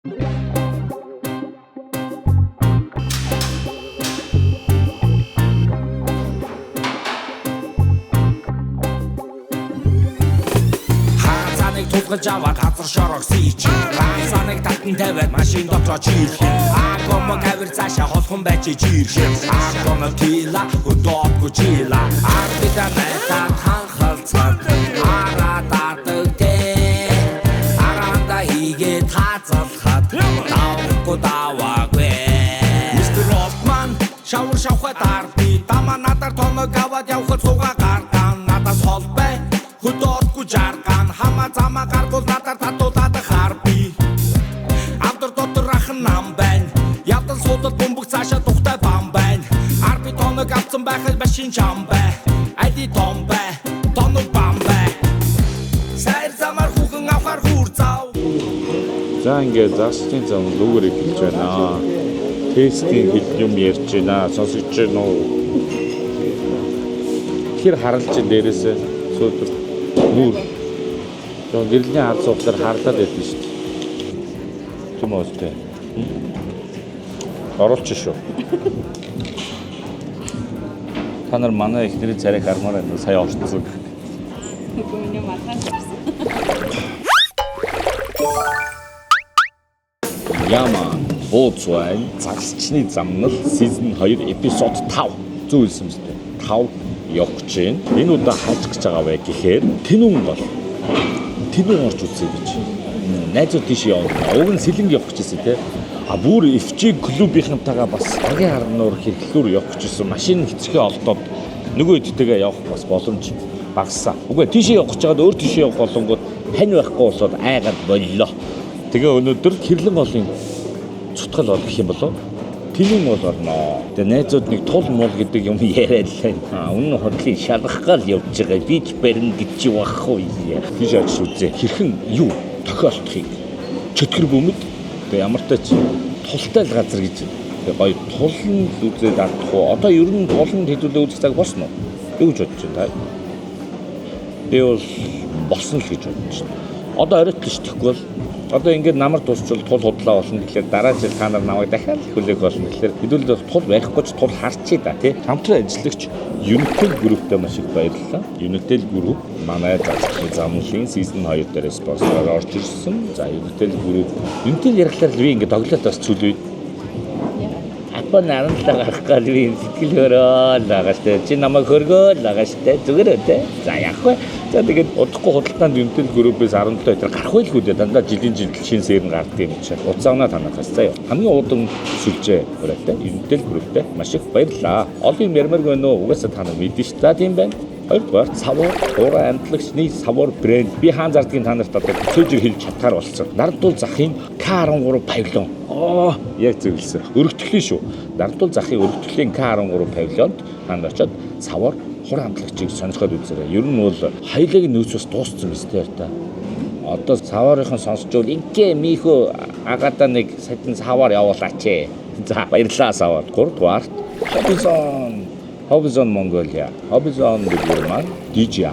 Тулгаж аваад хазар шорог сийч Ганцаныг татан тавиад машин дотроо чийлэх Агомо кавер цаашаа холхон байж жиирх Агомо тила хөдөөгүй чила Арбида байтаа ханхалцаад Аратаадаг тэ Аранда хийгээд хазалхаад Давгүй даваагүй Мистер Олтман шавар шавхад арби Дама надаар тоног аваад явхад суугаа гаргаан Надаас хол бай хөдөөгүй жаргаан Хама зама гаргуул надаар татуулаад харби Авдар дотор ахын нам байна Явдан суудал бөмбөг цаашаа тухтай бам байна Арби тоног авцсан байхад машин чам бай Айди том бай, тоног бам бай Сайр замаар хүүхэн авахар хүүр зав За ингээд застын зам лүүгээр эхэлж байна. Тестийн хэд юм ярьж байна. Сонсож байна уу? Тэр харалж дээрээсээ сүйд нүүр гэрлийн ард суудлаар харлаад байдаг шүү дээ. Тийм үү те. Оруулч шүү. Та нар манай ихнэрийн царайг хармаар байна. Сая орцсон. Миний матан гэсэн. Яма Бооцвайн загсчны замнал season 2 episode 5 зүйлсэн мэт 5 явах гэж байна. Энэ удаа хаалж гэж байгаа вэ гэхээр Тэнүүн орж үзье гэж. Найзууд тийш явна. Уг нь сэлэнг явах гэжсэн те. А бүр FG клубийнхантайгаа бас агийн харнуур хэрэглүүр явах гэжсэн. Машин хэцгээ олдоод нөгөө хэдтэйгээ явах бас боломж багасаа. Үгүй тийшээ явах гэж байгаад өөр тийшээ явах болонгууд хань байхгүй болоод айгаад боллоо. Тэгээ өнөөдөр хэрлэн голын цутгал бол гэх юм болов. Тэнүүн бол орноо. Тэгээ найзууд нэг тул мул гэдэг юм яриад л байна. Үнэн хотлын шалгах гал явж байгаа. Би ч барин гэж явахгүй. Тийш ажиж үзээ. Хэрхэн юу тохиолдохыг чөтгөр бөмбөд тэгээ ямартай ч тултай л газар гэж. Тэгээ гоё тулн үзээд алдах уу? Одоо ер нь тулнд хэдүүлээ үзэх цаг босно уу? Юу гэж бодож байна та? Би бол босно л гэж бодож байна. Одоо оройтл ш тэгэхгүй бол одоо ингээд намар дуусчвал тул худлаа болно гэхлээр дараа жил та нар намайг дахиад хүлээх болно гэхлээр хэдүүлээ тул байхгүй ч тул харчий да тий. Хамтран ажиллагч Unitel Group-тэй маш их баярлалаа. Unitel Group манай засгийн замлын season 2 дээр спонсороор орж ирсэн. За Unitel Group Unitel ярихлаар би ингээд доглоод бас цүлээ. Апа нарантлаа гарах гал би сэтгэл хөрөөл байгаа штэ. Чи намайг хөргөөл байгаа штэ. Зүгээр үү те. За яах вэ? За тэгээд удахгүй худалдаанд Unitel Group-ээс 17 литр гарах байлгүй дээ. Дандаа жилийн шин сээр нь гардаг юм чинь. Уцаанаа танахаас заяа. Хамгийн удаан сүлжээ өрөөтэй Unitel Group-тэй маш их баярлалаа. Олон юм ярмаар байна уу? Угаасаа та нар мэдэн ш. За тийм байна. Хоёрдугаар савар уран амтлагчны савар брэнд. Би хаан зардгийн та нарт одоо цөөхөр хэлж чадхаар болсон. Нардул захын К13 павильон. Яг зөвлөсөн. Өргөтгөлийн шүү. Нардул захын өргөтгөлийн К13 павильонд та нар очиод савар хуран амтлагчийг сонирхоод үзээрэй. Ер нь бол хоёулыг нөөц бас дууссан биз дээ та. Одоо саварынхан сонсч бол инкэ михо агада нэг сайтан савар явуулаач. За баярлалаа савар. 3 дугаар Hobbies Mongolia. Hobbies гэдэг маань DJI,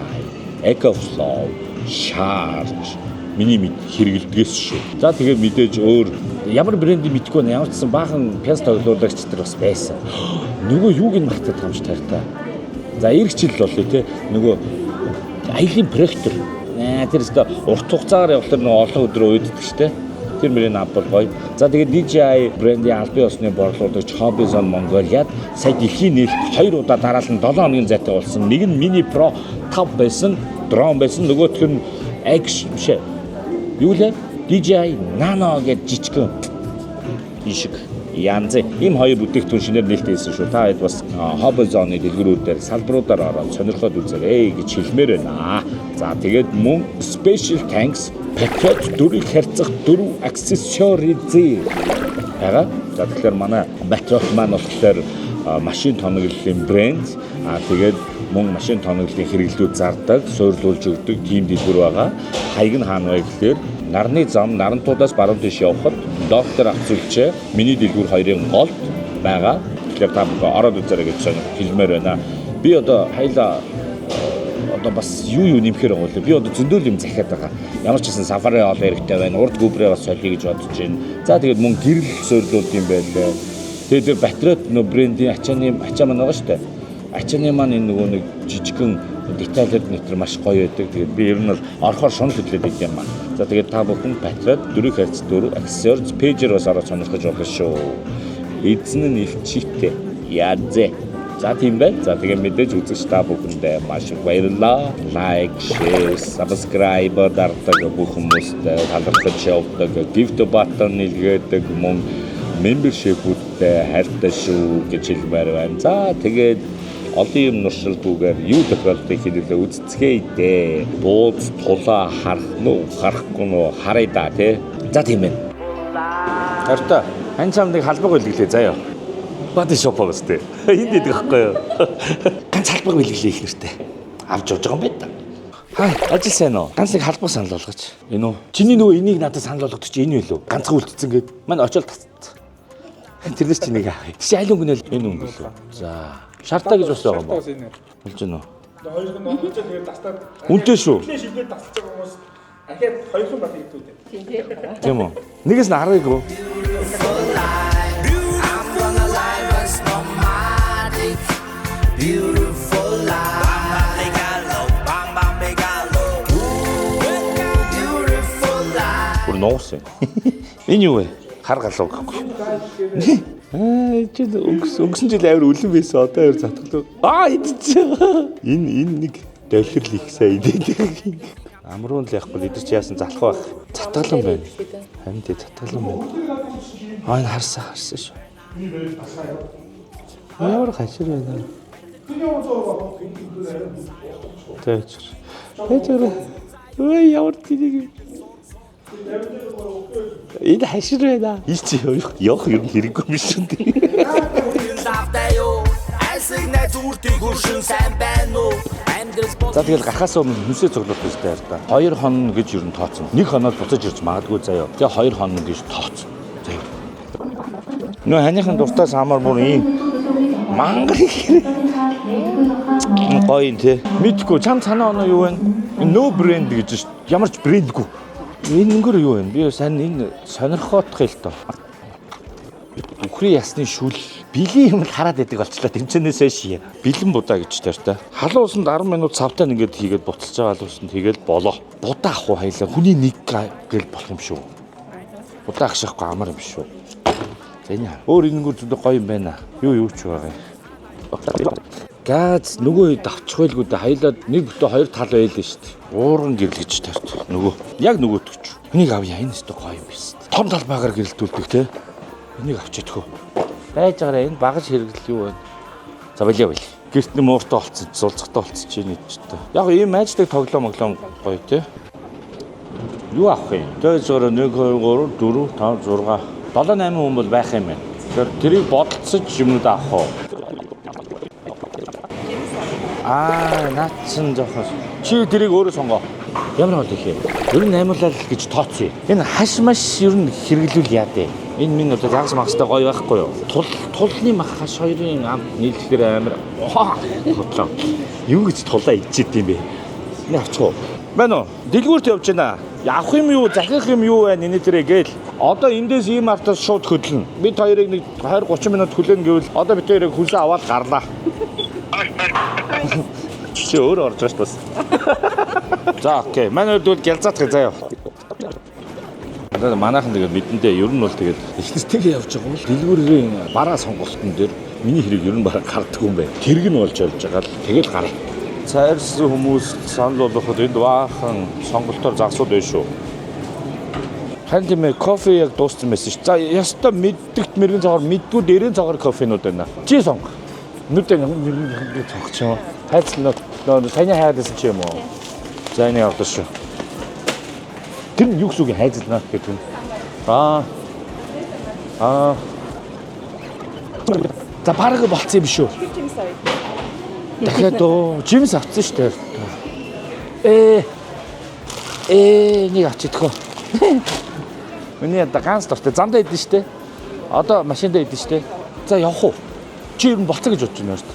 EcoFlow, Charge миний мэд хэрэгэлдэгээс шүү. За тэгээд мэдээж өөр ямар брендийг мэдгүй байна. Ямар ч сан баахан пяс тоглоулагч нар бас байсан. Нөгөө юуг нь мартаад хамж тартай. За эрг чил болоо те. Нөгөө аялын проектор. Тэр өстө урт хугацаагаар явахлаар нөгөө олон өдрөө үйддэг штэ. Тэр мөрийн апл гоё. За тэгээд DJI брендийн албан ёсны борлуулагч Hobbies Mongolia сая дэлхийн нээлт 2 удаа дараалан 7 хоногийн зайтай болсон. Нэг нь Mini Pro 5 байсан, дрон байсан, нөгөөх нь Action биш. Юу лээ? DJI Nano гэж жижигхэн ишиг янз ийм хоёр бүтээгдэхүүн шинээр нээлттэй хийсэн шүү. Та хэд бас Hobbies-ны дэлгүүрүүдээр салбаруудаар ороод сонирхоод үзээрэй гэж хэлмээр байна. За тэгээд мөн Special Thanks пакет дөрвийг харьцах 4 аксессуарыг байгаа. За тэгэхээр манай Batroc маань болохоор машин тоноглолын брэнд. Тэгээд мөн машин тоноглолын хэрэглүүд зардаг, суйрлуулж өгдөг тийм дэлгүүр байгаа. Хаяг нь хаана вэ гэхээр Нарны зам Нарантуудаас баруун тийш явхад доктор ах зүлчээ миний дэлгүүр 2-ын голд байгаа. Тэгэхээр та бүхэн ороод үзээрэй гэж хэлмээр байна. Би одоо хайлаа одоо бас юу нэмэхээр байгаа вэ? Би одоо зөндөл юм захиад байгаа. Ямар ч гэсэн Safari ол хэрэгтэй байна. Урд гүбрээ бас солиё гэж бодож байна. За тэгээд мөн гэрэл суйрлуулт юм байлаа. Тэгээд батарейд нөө брендийн ачаа маань байгаа шүү дээ. Ачааны маань энэ нөгөө нэг жижигхэн детайлууд нэтер маш гоё байдаг. Тэгээд би ер нь бол орохоор шунал хөдлөд байд юм аа. За тэгээд та бүхэн батарейд 4x4 accessories pager бас ороод сонирхож болно шүү. Эзэн нь өвчтэй. Язээ. За тийм бай. За тэгээ мэдээж үзэгч та бүхэндээ маш их баярлалаа. Like, share, subscribe дардаг бүх хүмүүстээ талархаж явдаг, gift button нэлгээдэг мөн membership-үүдтэй хайртай шүү гэж хэлмээр байна. За тэгээд олон юм нуршилгүйгээр юу тохиолдохыг хэлээ үзцгээе дээ. Бууз тулаа харах нь харахгүй нь харъя да тий. За тийм ээ. Хартай. Хан чамдыг халбаг үлгэлээ заяа. Бади шопоос тий. Энд идэх байхгүй юу? Ганц халбаг үлгэлээ их нэртэй. Авч явж байгаа юм байна да. Хай, ажил сайн уу? Ганц нэг халбаг санал болгооч. Энэ үү? Чиний нөгөө энийг надад санал болгох чи энэ юу лөө? Ганцхан үлдсэн гээд. Мань очил татсан. Тэрнээс чи нэг авъя. Чи аль өнгөнөл энэ өнгө лөө. За. Шартаа гэж бас байгаа юм байна. Болж байна уу? Хоёр хүн очиж тэгээд тастаад үнтэй шүү. Шилдээд тасчих байгаа хүмүүс ахаад хоёр хүн баг хийдүүд. Тийм үү? Нэгээс нь харъя гоо. Бүр ноос. Энэ юу вэ? Хар галуу гэхгүй. Чи өнгөрсөн жил авир үлэн байсан одоо авир затгалуу. Идчихээ. Энэ нэг давхирл их сайн идэх. Амруун л яахгүй идэж яасан залах байх. Затгалан байна. Харин тий затгалан байна. Энэ харсан шүү. Ямар хашир байна. Тэжэр. Ой ямар тийг. Энэ хашир байна. Ич явах юм хэрэггүй юм шүү дээ. За тэгэл гарахаас өмнө хүнсээ цуглуулах хэрэгтэй байна да. 2 хоног гэж юу н тооцсон. 1 хоноод буцаж ирж магадгүй заяа. Тэгээ 2 хоног гэж тооцсон. Заяа. Нөө ханыхын дуртаас хамаар бүр ийм мангар хэрэг. Гоё юм те. Мэдгүй чам цанаа оноо юу вэ? Энэ no brand гэж шүү. Ямар ч брэндгүй. Энэ өнгөр юу вэ? Би сайн энэ сонирхоодох л тоо. Үхрийн ясны шүл бэлэн юм хараад байдаг болчлаа. Тэмцэнээс шие. Бэлэн будаа гэж таартай. Халуун усанд 10 минут цавтаа ингээд хийгээд буцалж байгаа халуун усанд хийгээл болоо. Будаа ах уу хоёлаа хүний нэг гэл болох юм шүү. Будаа ах шахгүй амар юм шүү. За энэ өөр энэ өнгөр зүдэ гоё юм байна. Юу ч байгаа. Газ нөгөө давчхайлгүй дэ хоёлаа нэг бүтэ хоёр тал байлаа шүү дээ. Ууран гэрлэж таарт. Нөгөө яг нөгөөтгч. Энийг авъя. Энэ өстө гоё юм биш. Том талбайгаар гэрэлтүүлдэг те. Энийг авчиадхөө. Байж байгаараа энэ багаж хэрэглэл юу вэ? За болио. Гэрт нь мууртай болцсон, сулцахтай болцсон чи нэг ч та. Яг ийм айждаг тоглоом гоё те. Юу авах юм? Дээд зураа 1 2 3 4 5 6 7 8 хүн бол байх юм байна. Тэгэхээр тэрийг бодолцож юмнууд авах уу? Наадсан жоохоо. Чи тэрийг өөрөө сонгоо. Ямар хол их юм? Ер нь аймуулал гэж тооцъё. Энэ хаш маш ер нь хэрэглүүл яа дээ. Энэ минь одоо ягс магстай гоё байхгүй юу? Тулны мах хаш хоёрын ам нийлдэхээр амар хотлоо. Юу гэж тулаа ичээд юм бэ? Энэ авчих уу? Байна уу? Дэлгүүрт явж байна. Явах юм юу, захих юм юу байна энэ дээрээ гээл. Одоо эндээс ийм автаас шууд хөдлөн. Бид хоёрыг нэг 20 30 минут хүлээн гэвэл одоо бид хоёрыг хүлээ аваад гарлаа. Чи өөр орж байгаа бас. За окей. Манай дүүл гялзаах заяа. Одоо манайхан тэгээд мэдэндээ ер нь бол тэгээд ихнэртэйгээ явж байгаа бол дэлгүүрийн бараа сонголтын дээр миний хэрэг ер нь бараа гарддаг юм байна. Тэрэг нь болж явж байгаа л тэгэл гарна. Цайрсан хүмүүс санал болгоход энд баахан сонголтоор загсууд байна шүү. Харин тийм ээ кофе яг дууссан байсан ш. За яста мэддэгт мэрэгэн цагаар мэдгүй дээрэн цагаар кофенууд байна. Чи сонг. Нүдэн мэрэгэн цогч юм. Хайцлаа нөө таны хайдсан чи юм уу? За энэ явдаа шүү. Тэр нь юу гэсэн үг хайцлаа гэдэг юм. За бараг болцсон юм шүү. Дахиад жимс авсан шүү дээ. Нэг авчихдгоо. Миний одоо ганц дуртай замдаа идэн штэ. Одоо машиндаа идэн штэ. За явах уу? Чи ер нь болцоо гэж бодож байна шүү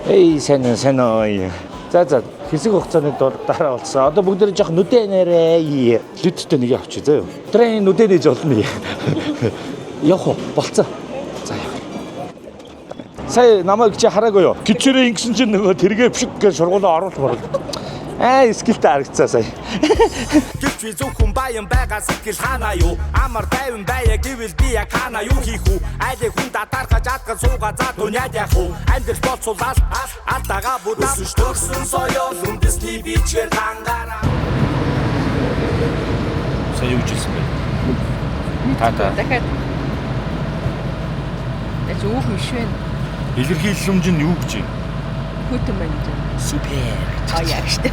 дээ. Сайн ой. За хэсэг хугацааны дараа болсон. Одоо бүгд нэг жоох нүдэ нэрээ. Лүдтэй нэг авчих заа юу. Трен нүдэ нээж олно. Явах уу? Болцоо. За яа. Сая намайг чи хараагүй юу? Кичээрээ ингэсэн чинь нөгөө тэргээ пшиг гэж шургуулаа оруулах. Скилтэй харагцаа сая. Гэвч зөвхөн баян байгаа сэтгэл ханаа юу? Амар тайван байя гэвэл би яг ханаа юу хийх үү? Айлын хүн татархаж атгал суугаа за дүняд яах уу? Амьдрал болцуулаад алтаага будаа төрсөн соёл үндэсний бичгээр хангаараа. Сая юу хийсэн бэ? Тата. Дахиад. Эч үг мишвэн. Илэрхийлэлмж нь юу гэж юм? Хөтөн байна. Супер. Яах штэ.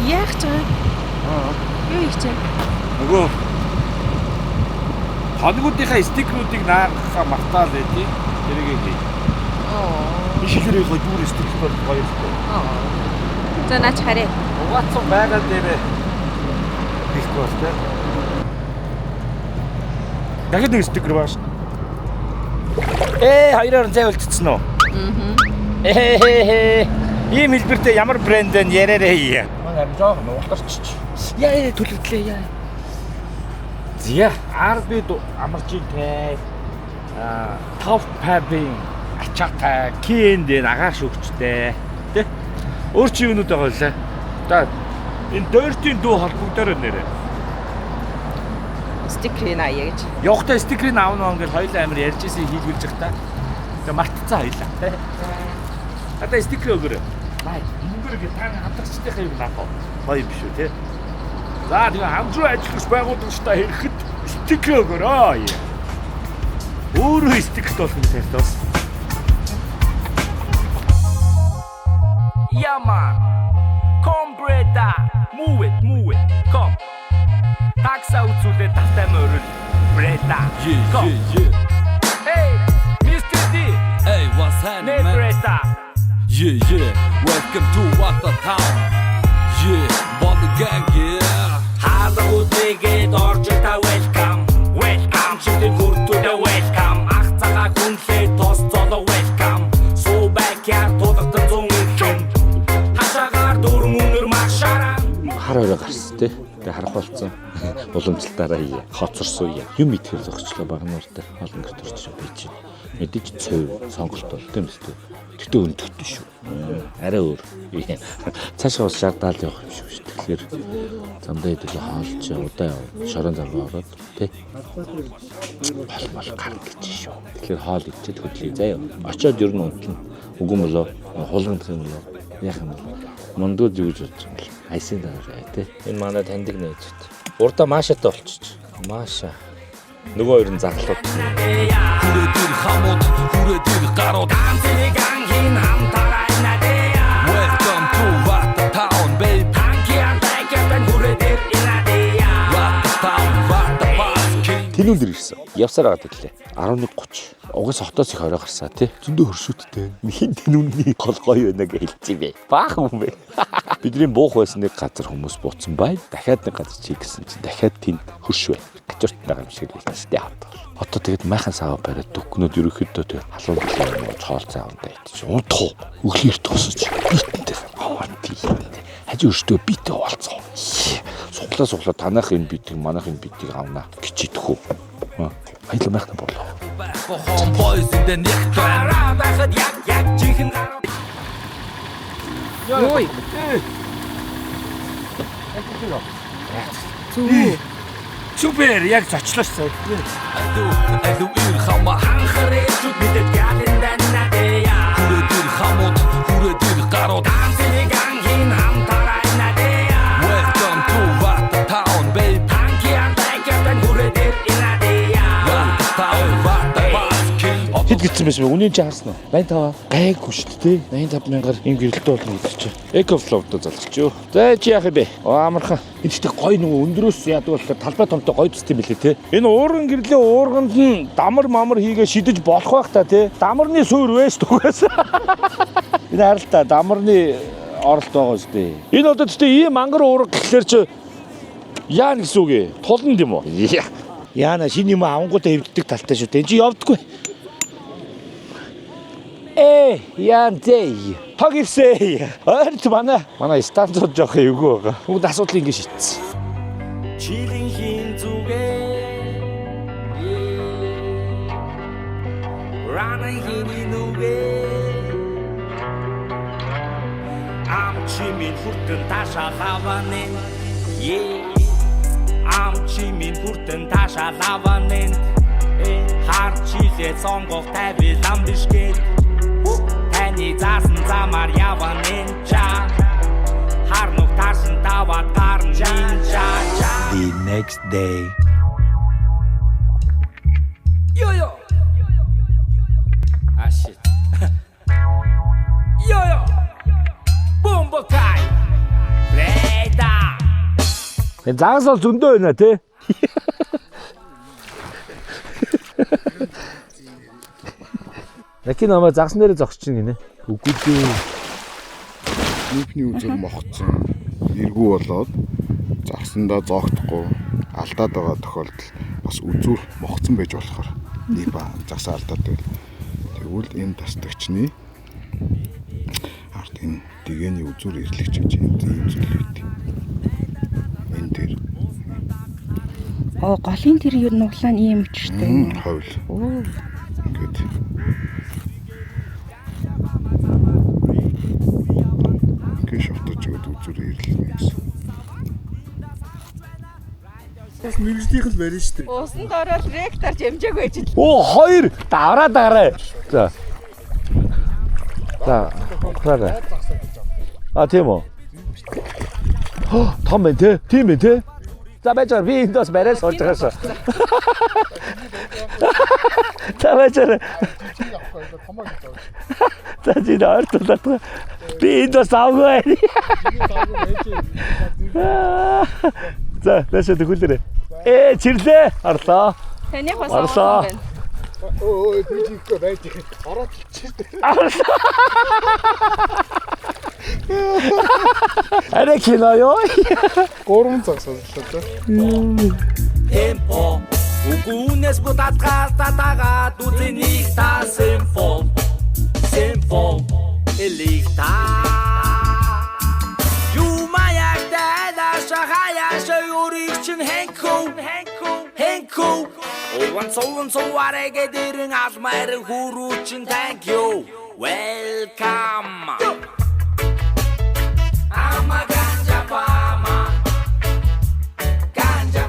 Яах ч юм. Юу их ч. Нөгөө хоногуудынхаа стикерүүдийг наагахаа мартаал байдгийг тэрийг хий. Би шилэрээ гоё дүүр стикер бол гоё юм. За наач харъя. Угаацсан байгаа дээрээ хийхгүй бол тээ. Дахиад нэг стикер бааш. Хоёроор зайлтцсан уу? Ийм хэлбэртэй ямар брэнд вэ яраарэ. Манай жоох нуутарч. Яа төлөвлөө яа. Зя арбид амарчин тэ топ пабин ачаатай кенд агааш өгчтэй тэ өөр чи юунууд байгаа вэ? За энэ дөртийн дүү холбогдоор нэрэ. Стикерийг аяа гэж. Явахтай стикерийг аавна ингээл хоёлаа амир ярьжсэн хийлгүүлж явах та. Тэгээ мартцсан хоёлаа тэ. Одоо стикер өгөөрэй. Бай. Ингэрэг тань хамтрагчдынхаа юм наах. Гоё биш үү те. За тэгээ хамтруу ажиллаж байгууллагчтай хэрэгэд стикер өгөөрэй. Өөрөө стикерт болох юм тайлтаас. Яма. Комбреда. Move it. Come. Такса үзүүлээ тавтай мөрөл. Бреда. Yeah. Hey, Mr. D. Hey, what's happening, man? Bреда. Yeah. Welcome to Watertown. Yeah, Bond Gang, yeah. Хаалгуудыгээд орж та welcome. Чигт хүртүдэ welcome. Ах цагаа хүнлээ тос цоло welcome. Суу бакяар тулгатан зүүн хэн. Хашаагаар дөрмөнөр машараа. Хар орой гарсан тий. Тэгээ харах болсон. Уламжлалтаараа хий. Хоцорсон яа. Юм итгэл зогчлоо багнууртай олон гэрт орчих байж. Мэдээж цөв сонголт бол тийм үстэй. Тэгтээ өндөгтэй шүү. Арай өөр. Цаашаа бас шаардаал явах юм шүү. Тэгэхээр замдаа идэл хаалч удаа шорон замраа ороод тий. Бол гарах гэж шүү. Тэгэхээр хаал идчихэд хөдлөе заяа. Очоод ер нь унтна. Үгүй болоо хулган гэх юм болоо. Яах юм бол мундууд юу гэж бодож юм бол айсын дараа тий. Энэ манай таньдаг нээж бит. Урдаа маашаатай болчих. Маашаа. Нөгөө хоёр нь зарлууд. Хүрээдэр хамууд, хүрээдэр гарууд. Ганцын хамтарай надея. Welcome to Watertown, baby. Танкиан тайкатан хүрээдэр инадея. Watertown, Watertown. Тэнүүн дэр ирсэн. Явсаар байгаа гэлээ. 11:30. Угаас хотоос их орой гарсаа тий. Зөндөө хөршүүдтэй. Минь тэнүүний гол гоё байна гэж хэлж юм бэ. Баах юм бэ. Бидний буух байсан нэг газар хүмүүс бууцсан бай. Дахиад нэг газар чиг гэсэн чинь дахиад тэнд хөрш бай. Гачурт байгаа юм шиг л настай хат. Хотоо тэгээд майхан сагаа бариад дүгнүүд ерөөхдөө тэгээд халуун гэлээ цоол цаавантай итж. Унтах. Өглөөр тосож. Битэнтэй. Аваад. Хажуу өрштөө битээ болцоо. Суглаа танах энэ битийг манах энэ битийг авна гэж идэхүү. Хоёул майхна болоо. For homeboys in the neck. Байхад яг чихэн гараа. Ой. Зүг. Супер яг зочлоосоо. Айду ир хама. Анхаарч бидэд галиндан надея. Хүрээдэр хамууд, хүрээдэр гарууд. Ганцын хамтарай надея. Welcome to Watertown, baby. Танкиан тайкатан хүрээдэр инадея. Watertown, Watertown. Хэд гитсэн байсан бэ? Үнийн чи харсан уу? 85. Гайгүй шүү дээ. 85,000-аар юм гэрэлтэй болно гэдэг чинь. Экофловдо залгач юу. За чи яах юм бэ? Амархан. Энэ ч гой нөгөө өндрөөс ядвал талбай томтой гой төстэй мэлээ те. Энэ уурган гэрлээ уурганд нь дамар мамар хийгээ шидэж болох байх та те. Дамарны суур вэс түгээс. Энэ харалтаа дамарны оролт байгаа шүү дээ. Энэ одоо тэгтээ ийм мангар уурга гэхлээр чи яа гэсэн үг ээ? Тулна юм уу? Яана шинэ юм авангуудаа хөвддөг талтай шүү дээ. Энд чи явдаггүй. янзэй. Таг ирсэй. Ойрт манай станцууд жоох эвгүй байгаа. Бүгд асуудал ингэ шийдсэн. Чилийн хин зүгээ Рана хини нүгээ Ам чимийн хүртэн таашаа лаванэн Ам чимийн хүртэн таашаа лаванэн Хар чилээ сонгох тавил ам бишгээд Таны заасан замаар яванэн чаа Харнук тарсан таваад гарн чаа The next day. Yo. Ah shit. Yo. Bomba kai. Reda. Энэ загас бол зөндөө байна тий. Яки намайг загсан дээрээ зогсож чинь гинэ. Үгүй дээ. Нийпний үзэг мохцсон эргүү болоод загсандаа зоогдохгүй алдаад байгаа тохиолдол бас үзүүр мохцсон байж болохоор нийп загсаа алдаад байл. Тэгвэл энэ тасдагчны арт энэ дэгэний үзүүр ирлэгч гэж энэ зүйл үүд. Энэ тэр Голын тэр юу нуглаа нь ийм өчтэй. ховл. Ингээд шавтаж өгöd үзүүр ирлэнэ гэсэн. Бас мэрэгжлийнх л барина шүү дээ. Уусанд ороод ректор жимжээг байж л. Оо хоёр давраа даарай. За. Хараа. Тийм үү. Том байна те. Тийм ээ те. За бачаар би эндээс барай суулж байгаасаа. За бачаар. За чи даартуулаад. Би эндээс авгүй. За нэшэ тгүүлэрэ. Чирлээ. Арлаа. Таны бас Арлаа. Өө би жихгүй байж. Ороод чиртэй. Арай кино ёо. 3 цаг сонслоо. Tempo. Угунес бодатгаас үзэнийг та симфон. Элихта. Юу маяг дэдаш хаяша юрих чин Henko. Ован сууарэгэ дэрэн алмаар хүрүүчин thank you. Welcome.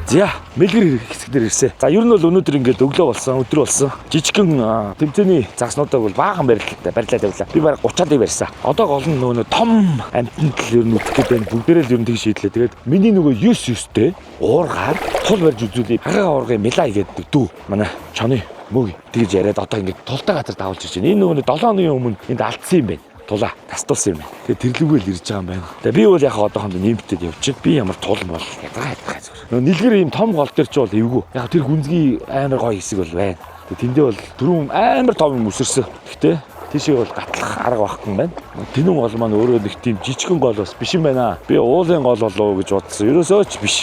За, мэлгэр хэсэг дээр ирсэн. За, ер нь бол өнөөдөр ингээд өглөө болсон, өдөр болсон. Жижигхэн тэмцээний загснуудаа бол баахан барилаад явлаа. Би бараг 30-аад барьсан. Одоо гол нь нөгөө том амтнд л ер нь үтгэх гэдэг байна. Бүгдээрээ л ер нь тэг шийдлээ. Тэгээд миний нөгөө 9-9-тэй уургаар тул барьж үзүүлээ. Хагаа уургын милаа гэдэг дүү. Манай чоны мөг тэгж яриад одоо ингээд тултай газар давуулж ирж байна. Энэ нөгөө 7 хоногийн өмнө энд алдсан юм байна. Тулаа тастуулсан юм байна. Тэгээ тэрлэгүүл ирж байгаа юм байна. Тэгээ би бол яг одоохондоо нэмтэд явчих. Би ямар тул бол ядгаа зүгээр. Нөгөө нэлгэр ийм том гол төр ч бол эвгүй. Яг тэр гүнзгий амар гоё хэсэг бол байна. Тэгээ тэндээ бол дөрөв амар том юм өсөрсөн. Гэхдээ тийшээ бол гатлах арга байхгүй юм байна. Тэнэн гол маань өөрөө нэг тийм жижигхэн гол бас биш юм байна. Би уулын гол болоо гэж бодсон. Ерөөсөө ч биш.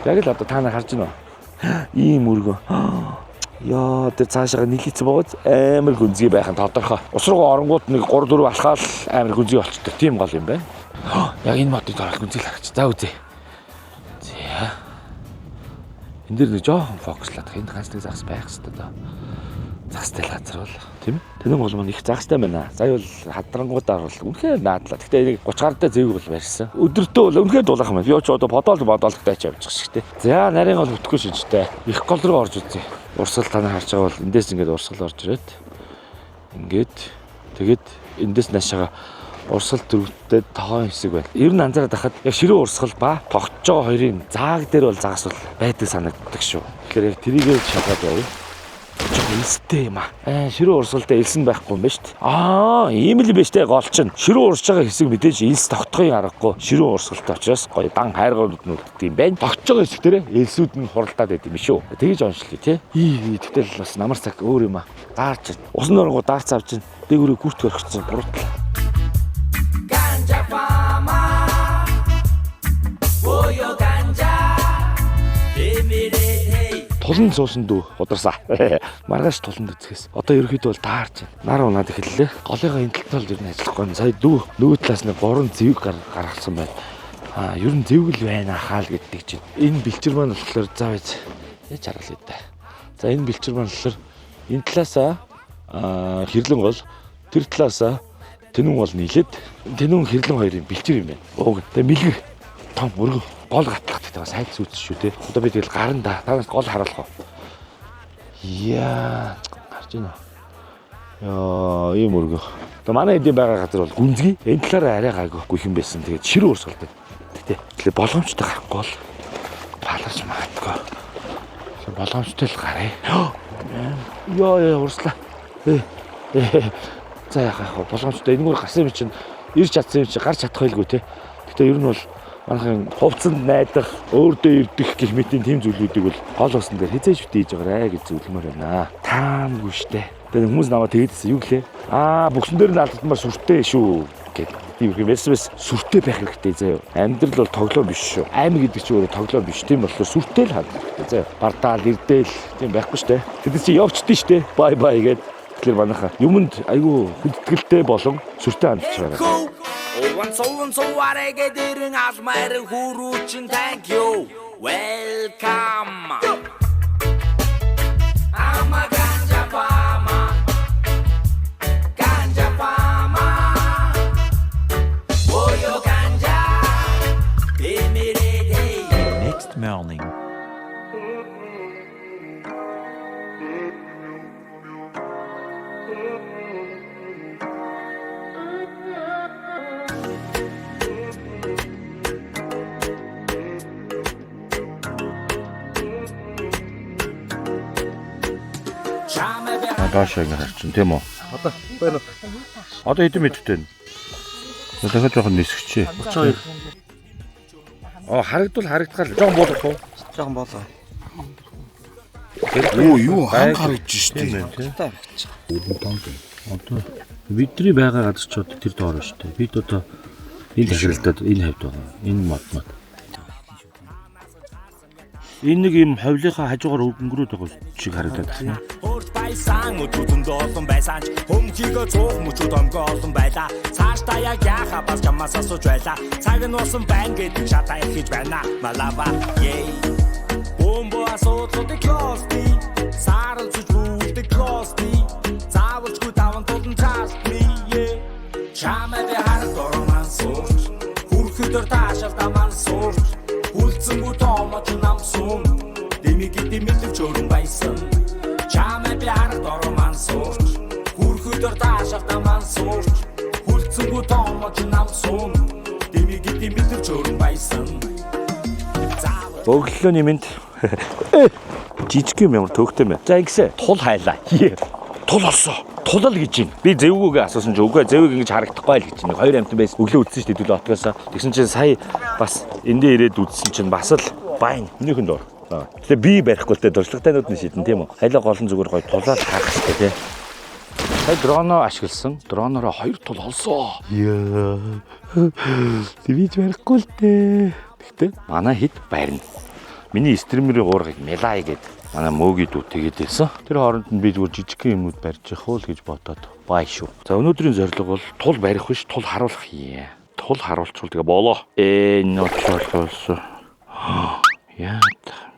Яг л одоо та нар харж байна уу? Ийм өргөө. Яа, тэр цаашаа нийлээцэн бооз амар гүнзгий байх нь тодорхой. Ус руу оронгууд нэг 3-4 алхаал амар гүнзгий болчтой. Тийм гол юм байна. Яг энэ модыг дараах гүнзгий харагч. За үзье. За. Энд дэр нэг жоохон фокуслаад энэ ганц нэг загас байх хэрэгтэй даа. Загастай лазер бол тийм ээ. Тэнэн гол маань их загастай байна. Сая бол хадрангуудаар бол үнэхээр наадлаа. Гэхдээ нэг 30 гартай зэвэг бол барьсан. Өдөртөө бол үнэхээр дуулах юм. Би ч одоо бодоологтой ч явчих шигтэй. За нарийн гол хөтгөө шинжтэй. Их гол руу орж үзье. Урсгал та нар харж байгаа бол эндээс ингээд урсгал орж ирээд ингээд тэгээд эндээс наашаага урсгал дөрөвтэй тоон хэсэг байна. Ер нь анзаараад байхад яг ширээ урсгал ба тогтж байгаа хоёрын зааг дээр бол загас бол байдаг санагддаг шүү. Тэгэхээр яг трийгээ шалгаад явъя. Элстэй юм аа. Ширээ урсгалтай элсэн байхгүй юм ба шүү дээ. Ийм л биш дээ гол чинь. Ширээ урсж байгаа хэсэг мэдээж элс тогтохын аргагүй. Ширээ урсгалтай учраас гоё дан хайргууд нүддэг юм байна. Тогтж байгаа хэсэг дээр элсүүд нь хуралдаад байд юм шүү. Тэгэж онцлоо тий. Тэгтэл бас намар цаг өөр юм аа. Даарч усан нургуу даарц авч чинь дээгүүрээ гүрт хөрчихсөн буруутла. Ganja fama. Oyo ganja. Тулан суусан дүү ударсаа. Маргааш туланд үзэхээс. Одоо ерөөхдөө бол таарч байна. Нар унаад эхэллээ. Голыгоо энэ талд ер нь ажиллахгүй. Сая дүү нөгөө талаас нь 3 зэвэг гаргасан байна. Ер нь зэвэг л байна хаал гэдэг чинь. Энэ бэлчэр маань болохоор зав яаж харгалаа да. За энэ бэлчэр маань болохоор энэ талаасаа хэрлэн гол тэр талаасаа тэнүүн гол нийлээд тэнүүн хэрлэн хоёрын бэлчэр юм байна. Тэгээ мэлгэр том мөргө гол гатлах гэдэг бас хайд зүтс шүү те. Одоо би тэгэл гарна да. Танаас гол харуулах уу? Яа гарч ийнэ. Яа ийм мөргө. Тэгээ манай эдийн байгаа газар бол гүнзгий. Энэ талаараа арай гайгүй юм байсан. Тэгээд шир уурсгал байна. Тэгээ боломжтой гарахгүй бол паларч магадгүй. Тэгээ боломжтой л гараа. Яа урслаа. За яхаа болгоомжтой энэгээр гарсан юм чинь ирж чадсан юм чи гарч чадах байлгүй те. Гэтэ ер нь бол манайхын хувцсанд найдах, өөрдөө ирдэх гэх мэтийн тийм зүйлүүдийг бол гол усан дээр хязээж битээж байгаарэ гэж зөвлөмөр байна. Таамгүй штэ. Тэгээ хүмүүс намайг тэгээдсэн юу гэлээ? Бүксэн дээр нь алдмаар сүртэй шүү гэдэг. Тийм их мэс сүртэй байх хэрэгтэй заяа. Амьдрал бол тоглоом биш шүү. Аймаг гэдэг чинь өөрөө тоглоом биш. Тийм болохоор сүртэй л хаад. Заяа. Бардаал, ирдээл тийм байхгүй штэ. Тэд чи явчдээ штэ. Бай бай гэдэг. Тэгэхээр манайха юмд айгүй хүндэтгэлтэй болон сүртэй хандж байгаа. Овон сууарэгэ дэрэн алмайрын хүрүүчин thank you. Welcome. Ама гanja pama. Ganja pama. Oyo ganja. Next morning. Даашаа ингэ харчин тийм үү? Одоо байна уу? Одоо хэдэн метртэй вэ? Дахиад жоохон нисгчээ. 32. Харагдвал харагдгаал. Жоохон буулгах уу? Жоохон болоо. Юу харагдаж штэ. Одоо бидний байгаа газар ч одоо тэр доор штэ. Бид одоо энэ тахиралдаад энэ хавьд байгаа. Энэ мод. Энэ нэг юм ховлынхаа хажуугаар өнгөрөөд байгаа шиг харагдаад байна. Байсан өдрүүдэнд олон байсан ч хөмжигөө цуух мөчүүд өнгөө олон байлаа. Цаашдаа яг яхаа бас чамаас асууж байлаа. Цаг нь усан байна гэдэг шатаа ихэж байна. Малава yay. Бомбо асуудлыг клости. Сарал зүж бүгд клости. Заавалчгүй таван тулан цаашдми yay. Чамаа би харах дорман сууч. Хүрхэдэр таашаал таман сууч. Хүлцэнгүү томооч нам сум. Дэмигэд мэдвч өрн байсан. Чамаа би харах дорман сууч. Хүрхэдэр таашаал таман сууч. Хүлцэнгүү томооч нам сум. Дэмигэд мэдвч өрн байсан. Өглөөний минь жижиг юм ямар төвхтэй мэ. За ингэсэ тул хайлаа. Тул олсоо. Тулал гэж юм. Би зэвгүүгээ асуусан чи үгүй зэвэг ингэж харагдахгүй л гэж чинь 2 амтан байсан. Өглөө үдсэн шүү дээ төлөө отгоосоо. Тэгсэн чинь сая бас эндээ ирээд үдсэн чинь бас л байн. Өнөөхөн доор. Тэгээ би барихгүй л дээ дуршлагтайнууд нь шийдэн тийм үү. Хайлаа гол нь зүгээр гоё тулаад харах хэрэгтэй тий. Сая дроноо ашигласан. Дроноороо 2 тул олсоо. Яа. Твич барихгүй л дээ. Тэгтээ манай хэд барина. Миний стримерийн уургыг Мелай гэдэг манай мөөгийн дүү тэгээд ирсэн. Тэр хооронд нь би зүгээр жижигхэн юмнууд барьж явах уу гэж бодоод бай шүү. За өнөөдрийн зорилго бол тул барих биш, тул харуулах юм. Тул харуулчвал тэгээ болоо. Ночлолоос. Яа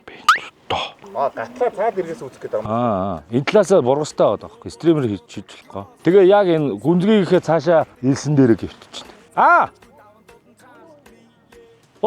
би тоо. Гатлаа цаад иргээс үүсэх гэдэг юм. Энэ талаасаа бургастай байгаа байхгүй. Стример хийж болохгүй. Тэгээ яг энэ гүнзгийгээ цаашаа илсэн дээрээ гівтчихнэ.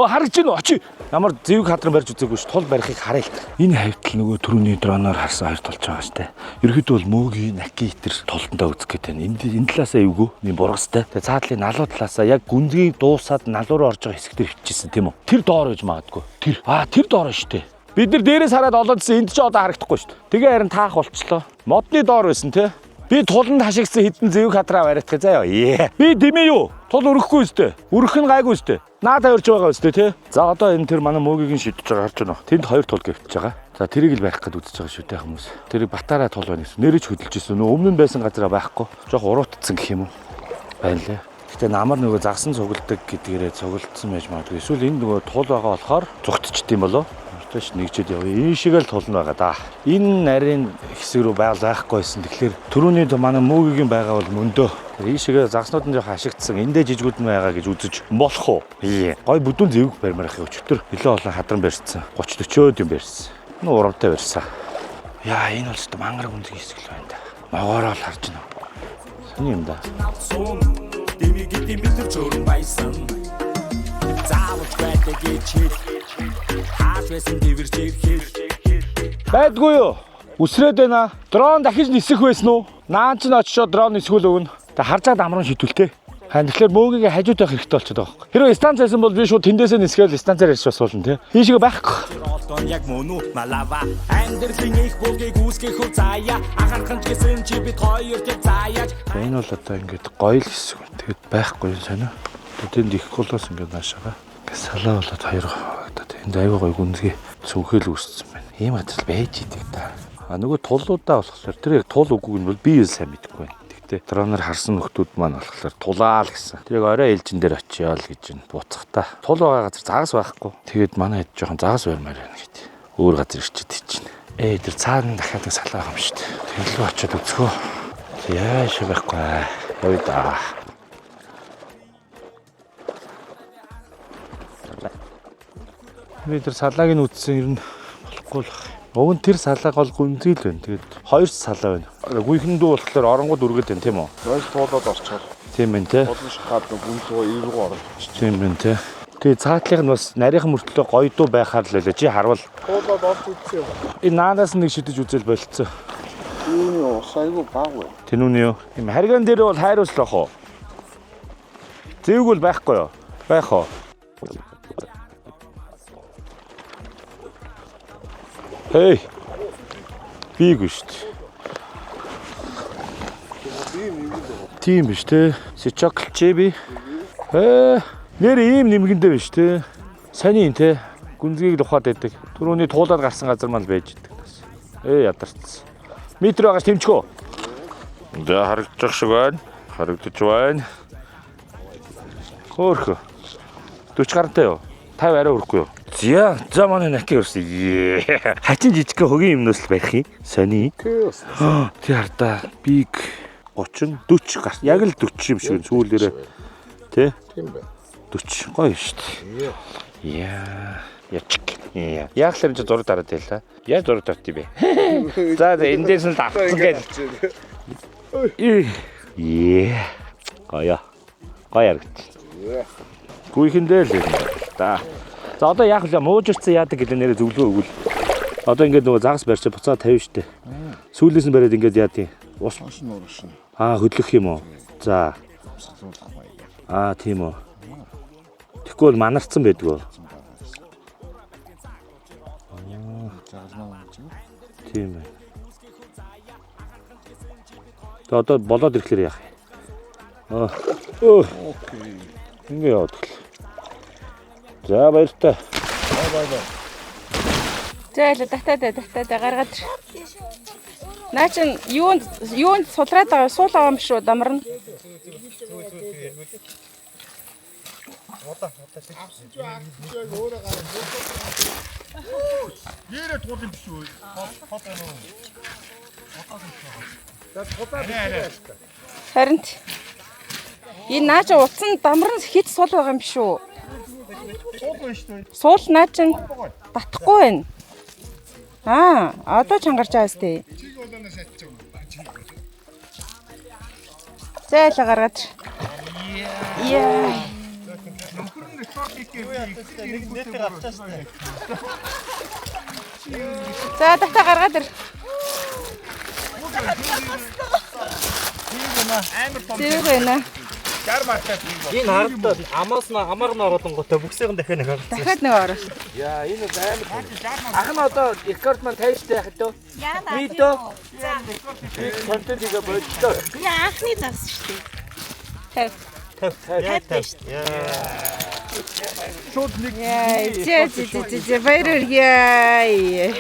Харагч гин очи. Ямар зэвэг хадран барьж үзээгүй ш. Тул барихыг харъя л. Энэ хавьтал нөгөө түрүүний дроноор харсан 2 толж байгаа штэ. Ерөөхдөө бол мөөгийн наки итер тултандаа үзэх гээд байна. Энэ талаасаа эвгүй. Миний бургастай. Тэгээ цаадлын налуу талаасаа яг гүнзгий дуусаад налуу руу орж байгаа хэсэг дээр хөвчихсэн тийм үү? Тэр доор гэж магадгүй. Тэр доор штэ. Бид нар дээрээс хараад олоодсэн энд ч одоо харагдахгүй штэ. Тэгээ харин таах болчлоо. Модны доор байсан те. Би туланд хашигдсан хитэн зэвэг хадраа бариадах заяа. Би дэмээ юу? Тул өрөхгүй өстэй. Өрөх нь гайгүй өстэй. Наадаа өрж байгаа өстэй тий. За одоо энэ тэр манай мөөгийг нь шидэж байгаа харж байна уу? Тэнд 2 тул гівтэж байгаа. За тэрийг л барих гээд үзэж байгаа шүү дээ хүмүүс. Тэрийг батараа тул байна гэсэн. Нэрэж хөдөлж ирсэн. Өмнө нь байсан газараа байхгүй. Жохо уруутцсан гэх юм уу? Байна лээ. Гэтэ намар нөгөө загсан цугладаг гэдгээрээ цугладсан байж магадгүй. Эсвэл энэ нөгөө тул байгаа болохоор зүгтчихдээ юм болоо. Тэш нэгчээд явъя. Энэ шиг л тулна байгаа да. Энэ нарийн хэсэг рүү байгаль байхгүй байсан. Тэгэхээр түрүүний манай мөөгийн байгаа бол мөндөө. Энэ шиг загснууд нь жоохон ашигдсан. Эндээ жижигүүд нь байгаа гэж үзэж болох уу? Гой бүдүүн зэвэг барьмаар их өчтөр. Нэлээ олон хадран барьсан. 30-40 юм барьсан. Энэ урамтай барьсан. Яа энэ бол ч мангар гүнзгий хэсэг л байна да. Могоороо л харж байна. Сони юм да. Дэмигэд мэдэр чөрөн байсан. Заавч байдаг гэж хэл. Хааш байсан дэвэрч ирхэл. Байдгүй юу? Үсрээд байна. Дрон дахиж нисэх байсан уу? Наан ч очичоо дрон нисгүүл өгнө. Тэг харж байгаа дамрын шидүүлтэй. Хан тэгэхээр мөөгийг хажууд байх хэрэгтэй болчиход байгаа юм. Хэрвээ станц байсан бол би шууд тэндээсээ нисгээл станцаар ирж бас болно тий. Энэ шиг байхгүй. Олдон яг мөн үү малава. Амьдралын их бүлгийг үүсгэх хөв заяа. Анхаархан ч гэсэн чи бид хоёр тэг заяаж. Энэ бол одоо ингээд гоё л хэсэг. Тэгэд байхгүй сонио. Тэнд их голоос ингээд наашаага. Салаа болоод хоёр одоо тэнд аяга гоё гүнзгий цүнхэл үүссэн байна. Ийм ажил байж идэг та. А нөгөө тулуудаа болохоор тэр яг тул үгүйг нь бол би юу сайн мэдэхгүй байна. Тэгтээ дроноор харсан нөхдүүд маань болохоор тулаа л гэсэн. Тэрийг орой ээлжин дээр очиё л гэж нь буцахтаа. Тул байгаа газар загас байхгүй. Тэгээд манай хэд жоохон загас барьмаар байна гэдэг. Өөр газар ирчихэд чинь. Тэр цаана дахиад салаа байгаа юм шүү дээ. Тэглүү очиод үзгөө. Яаш байхгүй. Явъя да. Би тэр салааг нь үтсэн ер нь болохгүй л байна. Уг нь тэр салааг бол гүнзгий л байна. Тэгээд хоёр салаа байна. Гүйхэндүү болохоор оронгууд үргээд байна тийм үү? Гойс туулаад орчоор. Тийм байна те. Бодлоо шахаад гүнзгий эврүү орж. Тийм байна те. Тэгээд цаатлынх нь бас нарийнхан мөртлөө гоёдуу байхаар л байлаа. Чи харвал Туулаад орж үзсэн юм. энэ наанаас нэг шидэж үзэл болцсон. Үүний ус айгүй баг байна. Тэнүүний юу? Ийм хариган дээр бол хайруулах уу? Зэвг бол байхгүй юу? Байх уу? Хей. Биг шүү дээ. Тийм биш те. Сичокл чеби. Нэр ийм нэмгэндээ биш те. Саний юм те. Гүнзгийг л ухаад байдаг. Түрүүний туулаад гарсан газар маань байж идэг. Ядарч. Метр байгаач тэмчгөө. За харагдчих шиг байна. Харагдаж байна. Хөөх. 40 гарантай юу? 50 арай өрөхгүй юу? За манай нахи өрсөн. Хачин жижигхэн хөгийн юмнаас л барих юм. Сони. Тий хардаа биг 30 40 гар. Яг л 40 юм шиг сүүлээрээ. Тэ? Тийм байна. 40 гоё шүү дээ. Ячик. Яг л энэ зураг дараад байлаа. Яаж зураг дарт юм бэ? За эндээс нь л авцсан гэж. Гоё харагд. Гүйхэндээ л юм да. За одоо яг л муужирцсан яадаг гэлээ нэрээ зөвлөгөө өгвөл. Одоо ингээд нөгөө загас барьчаа буцаа тавь штэ. Сүүлээс нь бариад ингээд яад юм. Ус Ууршин. хөдлөх юм уу? За. Тийм үү. Тэгэхгүй бол манарцсан байдгүй. Тийм ээ. Одоо болоод ирэхлээр яах юм? Окей. Ингээ яваад гэл. За баяртай. За татаа гаргаад. Наа чин юунд судраад байгаа суул байгаа юм шүү дамарна. Нэрээ туул юм биш үү? Харин энэ наа чин утсан дамарна хит суул байгаа юм биш үү? Суул наа чин татахгүй байна. Одоо чангарч байгаа сте. Зээл гаргаад. Яа. За татаа гаргаад ир. Тэр байна. Энэ харагдаад амар нь ороод готой бүксийн дахиад нэг харагдсан. Дахиад нэг ороо. Яа энэ амар. Ах нь одоо рекорд маань тавьжтай яхад тоо. Видео. Контентига болчихлоо. Анхны завс шүү дээ. Тав. Шууд нэг баяр яа.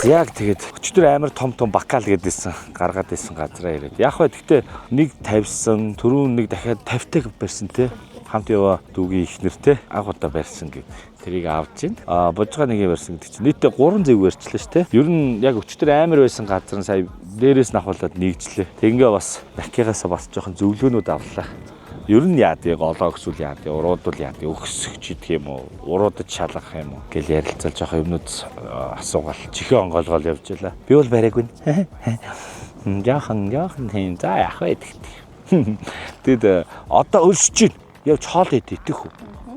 Яг тэгээд өчтөр амар том бакал гэдээсэн гаргаад байсан газараа ирээд. Яг бай гэхдээ нэг тавьсан, түрүүн нэг дахиад 50-таг барьсан те. хамт яваа дүүгийн ихнэртэй анх удаа барьсан гэв. Тэрийг авч ийн. Божгаа нэгээ барьсан гэдэг чинь нийтдээ 3 зэв барьчлаа шүү дээ. Ер нь яг өчтөр амар байсан газар нь сая дээрээс нь ахуулаад нэгжлээ. Тэг ингээ бас Макигаасаа бас жоохон зөвлөгөөнүүд авлаа. Ер нь яадыг олоо өксүүл яадыг уруудвал яадыг өксөж идэх юм уу? Уруудаж шалгах юм уу? Гэл ярилцал жоохон юмнууд асуугаал. Чихээ онгоолгоол явж байлаа. Би бол бариагүй. Яахан тийм за яах вэ гэдэг. Тэгэд одоо өлсөж чинь яв чоол идэх үү?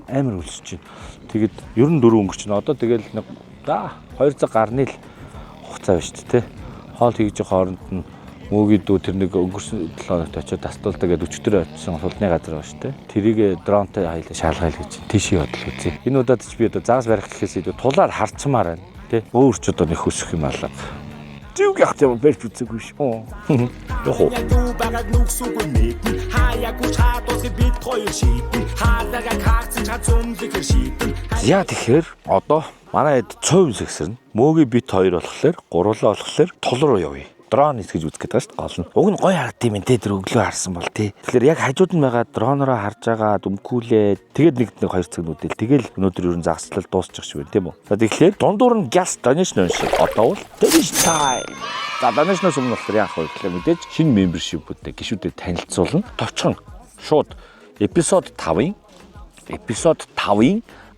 Амар өлсөж чинь. Тэгэд 94 өнгөрч чинь одоо тэгэл нэг 2 цаг гарны л хугацаа байна шүү дээ. Хоол хийж хооронд нь мөөгийн дүү тэр нэг өнгөрсөн 7 хоногт очиод тастуулдаг гэдэг 40 очсон сулны газар байна шүү дээ. Тэрийг дронтой хайлаа шалгайл гэж тийшээ бодлоо үзье. Энэ удаад ч би одоо заагс барих гэхээс илүү тулаар харцмаар байна. Тэ өөр ч одоо нэг хөсөх юм алга. Зүг яах юм бэ үзээгүй шүү. Йохо. Багад нүксүгүй мэдэн хаяагүй чаатуусыг бит хоёр шийдэн хаалага каарцэн чацумлэгэр шийдэн. Яа тэгэхээр одоо манай хэд цов сэгсэрнэ. Мөөгийн бит хоёр болохоор гурлаа болохоор тул руу явъя. Дрон эсгэж үзэх гэдэг шүү дээ. Гол нь. Уг нь гоё харагдсан юм те тэр өглөө харсан бол те. Тэгэхээр яг хажууд нь байгаа дронороо харж байгаа дүмкүүлээ. Тэгээд нэг 2 цаг нүдэл. Тэгэл өнөөдөр ерөн загслал дуусчих шиг байна тийм үү. За тэгэхээр дундуур нь gas donation шиг одоо бол donation time. За donation-оос өмнө болохоор яах вэ гэхээр мэдээж шинэ membership-үүдтэй гишүүдэд танилцуулна. Товчхон шууд эпизод 5-ын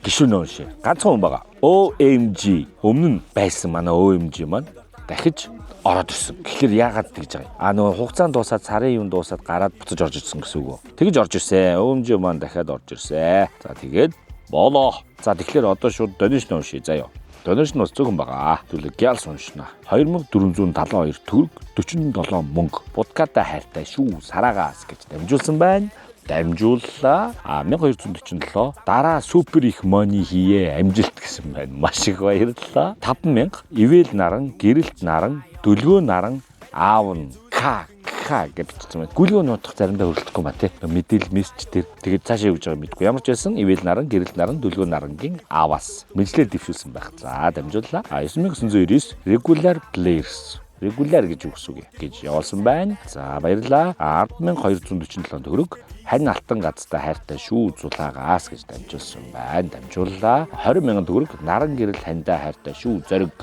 гишүүн нөө шээ. Ганцхан хүн байгаа. OMG өмнө нь байсан манай OMG маань дахиж ороод ирсэн. Тэгэхээр яагаад тэгж байгаа юм? Нөгөө хугацаанд дуусаад сарын юм дуусаад гараад буцаж орж ирсэн гэсэн үг үү? Тэгж орж ирсэн. OMG маань дахиад орж ирсэн. За тэгээд болоо. За тэгэхээр одоо шууд donation уншия заяа. Donation бас зөвхөн байгаа. Түлэг гялс уншина. 2472 төгрөг 47 мөнгө. Будката хайртай шүү. Сараагаас гэж дамжуулсан байна. Дамжууллаа. 1247 дараа супер их money хийе амжилт гэсэн байна. Маш их баярлалаа. 5000 ивэл наран, гэрэлт наран, дөлгөө наран, аавн ка гэж бичсэн байна. Гүлгөө нутах заримдаа хөрөлдөхгүй ба тий. Мэдээлэл мессеж дээр тэгээд цаашаа явж байгаа мэдгүй. Ямар ч байсан ивэл наран, гэрэлт наран, дөлгөө нарангийн аавас мэдлэлээр дэвшүүлсэн байх. За дамжууллаа. 9999 regular players регуляр гэж үгсүг гэж явуулсан байна. За баярлалаа. 10247 төгрөг хань алтан газтай хайртай шүү зулаагаас гэж дамжуулсан байна. Дамжууллаа. 20,000 төгрөг наран гэрэл хандаа хайртай шүү зориг.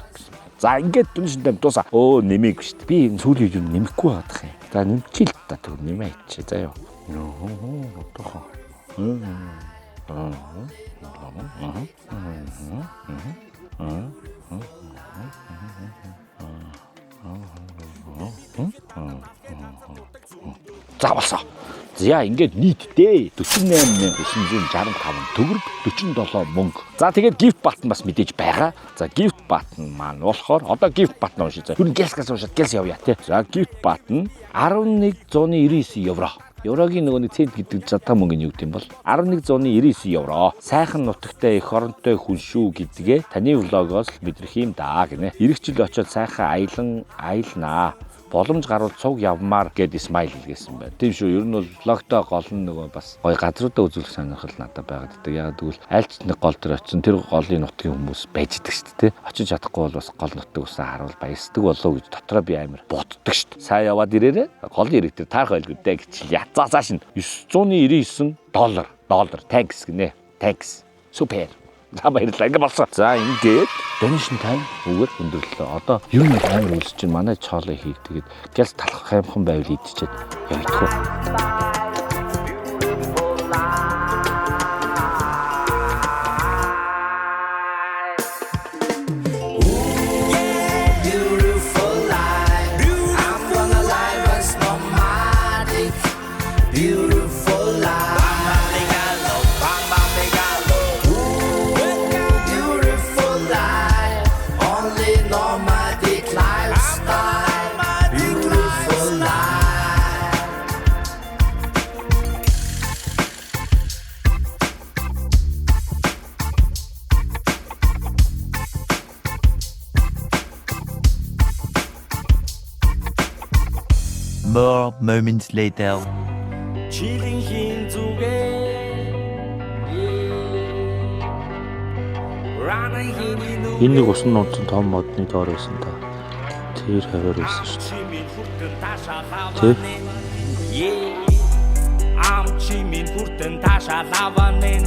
За ингээд дүншинтэй дуусаа. Нэмээгүй шүү дээ. Би энэ сүүлийн юм нэмэхгүй байгаадах юм. За нэмчихээ л та төгрөг нэмээч. За ёо. За болсон. За ингээд нийтдээ 48965 төгрөг 47 мөнгө. За тэгээд gift button бас мэдээж байгаа. За gift button маань болохоор одоо gift button уншиж. Түрн гэлс уншаад гэлс явъя тий. За gift button 1199 евро. Еврогийн нөгөө нэг цент гэдэг задаа мөнгө нь юу гэдэм бол 1199 евро. Сайхан нутагтай эх оронтой хүн шүү гэдгээ таны влогоос мэдрэх юм даа гинэ. Ирэх жил очиод сайхан аялнаа. Боломж гарвал цуг явмаар гэд смайл хийсэн байна. Тийм шүү. Ер нь бол влогтой гол нь нөгөө бас гоё газруудаа үзүүлэх сонирхол надад байгаад байдаг. Яг тэгвэл альч нэг гол төр очисон тэр голын нутгийн хүмүүс байж идэг шүү дээ. Очиж чадахгүй бол бас гол нутаг усаа харуул баясдаг болоо гэж дотроо би амар боддог шүү дээ. Сайн яваад ирээрээ голын ирэх тэр таарах байлгүй дээ гэж язаа цааш нь $999 tax гинэ. Tax. Супер. За баярлалаа. Ингээ болсон. За ингээд donation time үгээр өндөрлөө. Одоо ер нь амар үлс чинь манай чоолоо хийх тэгээд гэлс талах хаймхан байвал идчихэд явагдах. More moments later. Чилийн хин зүгээ. Энэ нэг усан нууцсан том модны доор байсан та. Тэр хавар байсан шүү дээ. Тэг. чимийн хүртэн таашаал аванын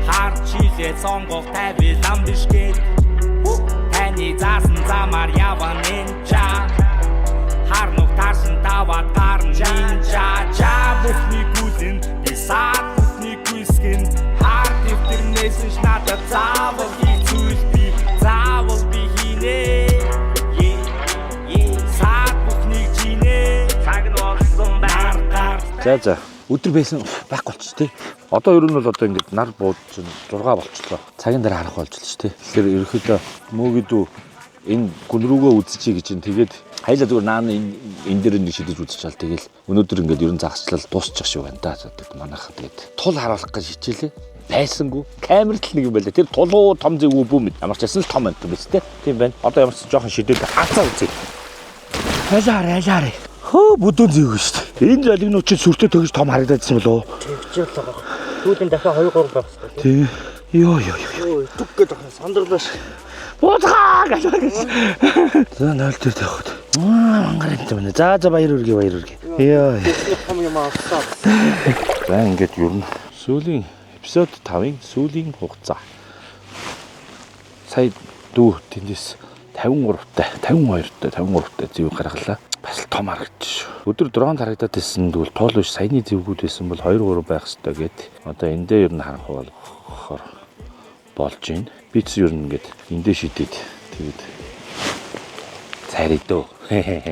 харж чилээ сонгох тавилан биш гээд таны заасан замаар яванын ча харнуг тарсан таваад гарн жинча ча бүхний гүлэн бисаад бүхний гүйсгэн хар дэвтэрнээс нь надад заавал хийцүүл би заавал би хийнэ саад бүхний жинэ цаг нь орсон байгаар За өдөр байсан байхгүй болчих тий. Одоо ер нь бол одоо ингээд нар бууд 6 болчихлоо. Цагийн дараа харах болж л ч тий. Тэгэхээр ерөөхдөө мөөгидүү энэ гүн рүүгөө үзчихье гэж юм. Тэгээд хайлаа зүгээр наан энэ дээр нэг шидэж үзчихэл тэгэл өнөөдөр ингээд ерөн загасчлал дуусчих шиг байна да. Манайхаа тэгээд тул харуулах гэж хичээлээ. Байсангүй камерт л нэг юм байлаа. Тэр тулуу том зэвгүй бүү мэд. Ямар ч ясан л том байна биз тий. Тийм байна. Одоо ямар ч жоохон шидэл хацаа үзье. Хайлаа. Хөө бүдүүн зэвгүй шүү дээ. Энэ залгинууд чинь сүртэй төгс том харагдаадсан болоо. Тэгж л байгаа. Түүлийн дахиад 2 3 байх хэрэгтэй. Тий. Йоо. Түг гэдэг сандралаш. Буудгаа гэж. За 0 дээр тавихад. Мангар энэ юм. За баяр үргээ. Йоо. Том юм авсан. За ингээд ер нь сүүлийн эпизод 5-ын сүүлийн хугацаа. Сая дүү тэндээс 52-тай зэвэг гаргалаа. Бас том харагдчих шүү. Өдөр 6 харагдаад байсан тэгвэл тоол биш саяны зэвгүүд байсан бол 2 3 байх хэрэгтэй гэд. Одоо эндээ ер нь харах болохоор болж байна. Би ч ер нь ингээд эндээ шидэд тэгээд царидөө.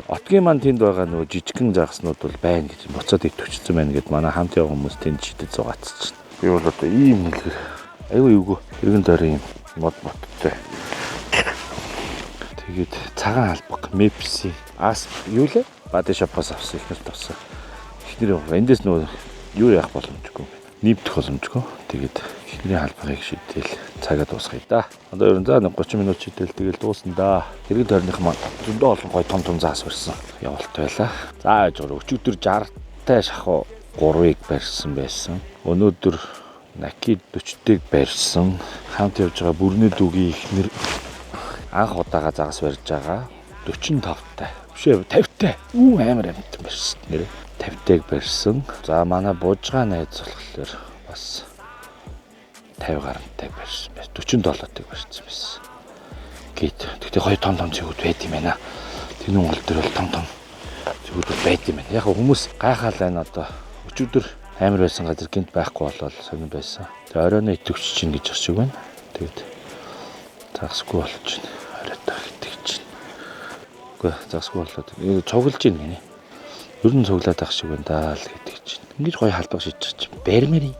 Отгийн маань тэнд байгаа нөгөө жижигхэн жаагаснууд бол байна гэж буцаад итвчсэн байна гэд манай хамт яваа хүмүүс тэнд шидэд зугаацчихна. Би бол одоо ийм хэлгээр айгүй эргэн дөрийн модтой. Тэгээд цагаан албаг Mepsi ас юу лээ? Бады шопоос авсан ихнэрт авсан. Ихнэр эндээс нөгөө юу яах боломжгүй. Нийвдэх боломжгүй. Тэгээд ихнэрийн албагыг шийдээл цагаа дуусгая да. Одоо ер нь за 30 минут шийдээл тэгэл дуусна да. Тэрэг тойрных маань зөндөө олон гой том заас барьсан. Явалт байлаа. За яаж гоо өчигдөр 60-тай шахуу 3-ыг барьсан байсан. Өнөөдөр Наки 40-ыг барьсан. Хамт явж байгаа бүрний дүүгийн ихнэр анх удаага загас барьж байгаа 45-тай. Бишээ 50-тай. Амар амт барьсан нэрээ. 50-тайг барьсан. За манай буужгаа найз болохоор бас 50 гарантайг барьсан байсан. 47-тайг барьсан байсан. Гэт. Тэгтээ хоёр том зэвүүд байд юм байна. Тэр Монгол дээр бол том зэвүүд байд юм байна. Яг хүмүүс гайхаал байна одоо. Өчигдөр амар байсан газар гинт байхгүй болол сонир байсан. Тэгээ оройно итгэвч чинь гэж шиг байна. Тэгээд загсгүй болж байна. Оройтой итгэж чинь. Үгүй загсгүй болоод цуглаж ийн гинэ. Ер нь цуглаад ах шиг байна даа л гэдэг чинь. Ингэж гоё халбаг шийдчих чинь. Бэрмэри.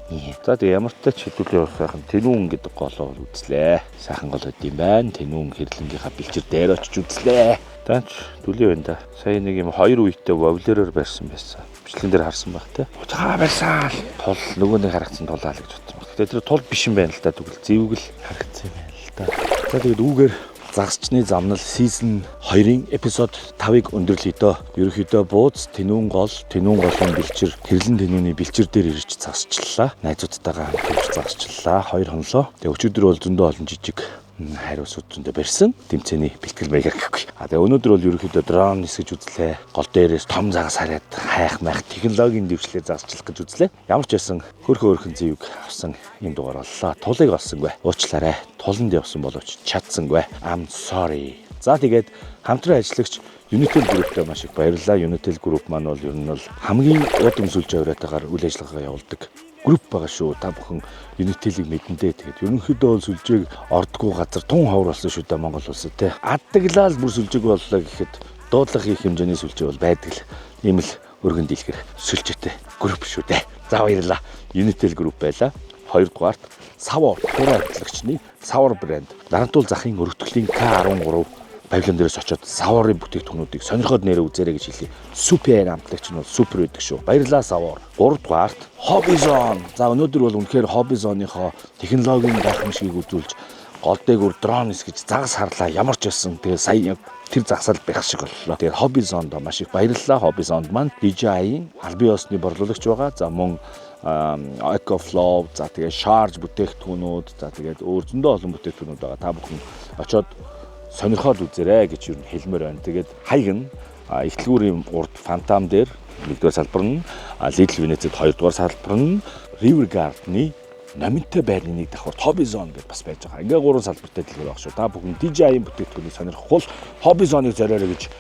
За тэгээ ямар ч тач хэдүүлээ сайхан тэнүүн гэдэг голоо үзлээ. Сайхан гол байд юм байна. Тэнүүн хэрлэнгийнхаа бэлчээр дээр очиж үзлээ. Таач түлээ байна да. Сая нэг юм 2 үетэй вовлероор барьсан байсан. Бичлэн дээр харсан байх те. Уцаа барьсан. Тул нөгөө нэг харагдсан тулаа л гэж бодсон баг. Тэгээ тэр тул биш юм байна л да. Тэгвэл зэвгэл харагдсан юм байна л да. За тэгээд үүгээр загасчны замнал season 2-ын эпизод 5-ыг өндөрлөе дөө. Ерөнхийдөө бууз, тэнүүн голын бэлчээр, тэрлэн тэнүүний бэлчээр дээр ирж загасчлаа. Найзуудтайгаа хамт загасчлаа. 2 хонлоо. Тэгээ өчигдөр бол зөндөө олон жижиг хариусууд зөндөө барьсан. Тэмцээний бэлтгэл маягаар гэхгүй. Тэгээ өнөөдөр бол ерөнхийдөө дрон нисгэж үзлээ. Гол дээрээс том загас хараад хайх майх технологийн дэвшлээ загасчлах гэж үзлээ. Ямар ч байсан хөөрхөн зэвэг авсан юм дугаар боллоо. Тулыг олсонгүй. Уучлаарай. Туланд явсан боловч чадсангүй. I'm sorry. За тэгээд хамтран ажиллагч Unitel Group-тэй маш их баярлалаа. Unitel Group маань бол ер нь бол хамгийн удам сүлж авиратаагаар үйл ажиллагаа явуулдаг групп байгаа шүү. Та бүхэн Unitel-ийг мэдэндээ. Тэгээд ерөнхийдөө бол сүлжээг ордгоо газар тун ховор болсон шүү дээ Монгол улсад те. Аддаглал бүр сүлжээг боллоо гэхэд дуудлага хийх хэмжээний сүлжээ бол байдаг л. Ийм л өргөн дийлгэр сүлжээтэй групп шүү дээ. За баярлалаа. Unitel Group байлаа. 2-дугаарт Savor хураа ажиллагчны Savor брэнд Нарантуул захын өргөтгөлийн K13 павильон дээрээс очиод Savor-ын бүтээгдэхүүнүүдийг сонирхоод нэрээ үзээрэй гэж хэлье. Супер амтлагч нь бол супер байдаг шүү. Баярлалаа Savor. 3-дугаарт Hobbyzone. За өнөөдөр бол үнэхээр Hobbyzone-ийнхоо технологийн гайхамшигыг үзүүлж гол дээгүүр дрон нисгэж загас харлаа. Ямар ч байсан тэгээ сая тэр загсаал байх шиг боллоо. Тэгээ Hobbyzone-д маш их баярлалаа. Hobbyzone-д маань DJI-ийн албан ёсны борлуулагч байгаа. За мөн EcoFlow, за тэгээ Charge бүтээгдэхүүнүүд, за тэгээд өөр зөндөө олон бүтээгдэхүүнүүд байгаа. Та бүхэн очиод сонирхоод үзээрэй гэж юу хэлмээр байна. Тэгээд хаяг нь Ихтлгүүрийн урд Фантам дээр 1-р салбар нь, Little Venice-д 2-р салбар нь, River Garden-ы номинтой байрны нэг давхар Hobby Zone гэдээ бас байж байгаа. Ингээ 3 салбартай дэлгүүр баг шүү. Та бүхэн DJI-ийн бүтээгдэхүүнийг сонирхвол Hobby Zone-ыг зориорой гэж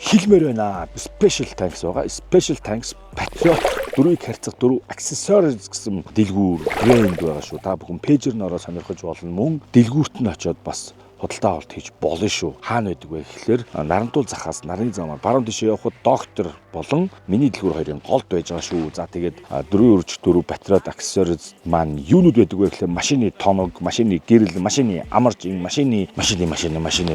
хэлмээр байна. Special thanks байгаа. Special thanks Patriot 4-ийг харьцах 4 accessories гэсэн дэлгүүр брэнд байгаа шүү. Та бүхэн пэйжээр нь ороод сонирхож болно. Мөн дэлгүүрт нь очиод бас худалдаа авалт хийж болно шүү. Хаана байдаг вэ гэхлээр Нарантуул захаас нарны замаар баруун тишээ явхад доктор болон миний дэлгүүр хоёрын голд байж байгаа шүү. За тэгээд 4-4 Patriot accessories маань юунууд байдаг вэ гэхлээр машины тоног, машины гэрэл, машины амаржин, машины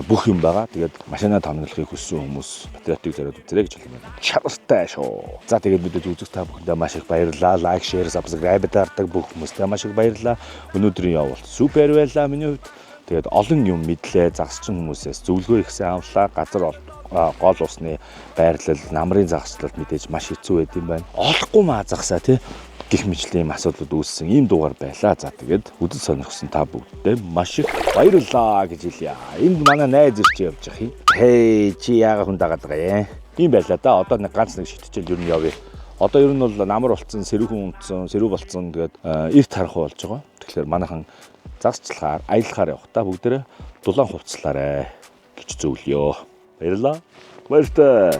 бүх юм байгаа. Тэгээд машинаа тоноглохыг хүссэн хүмүүс Patriot-ыг зориод үзээрэй гэж хэлмээр. Чанартай шүү. За тэгээд мэдээд үзэх та бүхэндээ маш их баярлалаа. Лайк, шеэр, subscribe дардаг бүх хүмүүстээ маш их баярлалаа. Өнөөдрийн явуулт супер байлаа миний хувьд. Тэгээд олон юм мэдлээ, загасчин хүмүүсээс зөвлөгөө ихсэн авлаа. Газар гол усны байрлал, намрын загасчлалд мэдээж маш хэцүү байд юм байна. Олохгүй маа загсаа тий гэх мэтлийн асуудлууд үүссэн ийм дугаар байлаа. За тэгээд үдэд сонирхсан та бүгдээ маш их баярлалаа гэж хэлье. Энд манай найз ирч явж байгаа юм. Хей чи яага хүн дагаад байгаа юм. Ийм байлаа да. Одоо нэг ганц нэг шитчихэл юу нь явъя. Одоо ер нь бол намар болцсон, сэрүүхэн унтсан, сэрүү болцсон тэгээд эрт харахгүй болж байгаа. Тэгэхээр манайхан загсчлахаар, аялахаар явах та бүгдээрээ дулаан хувцлаарай гэж зөвлөё. Баярлалаа. Баяртай.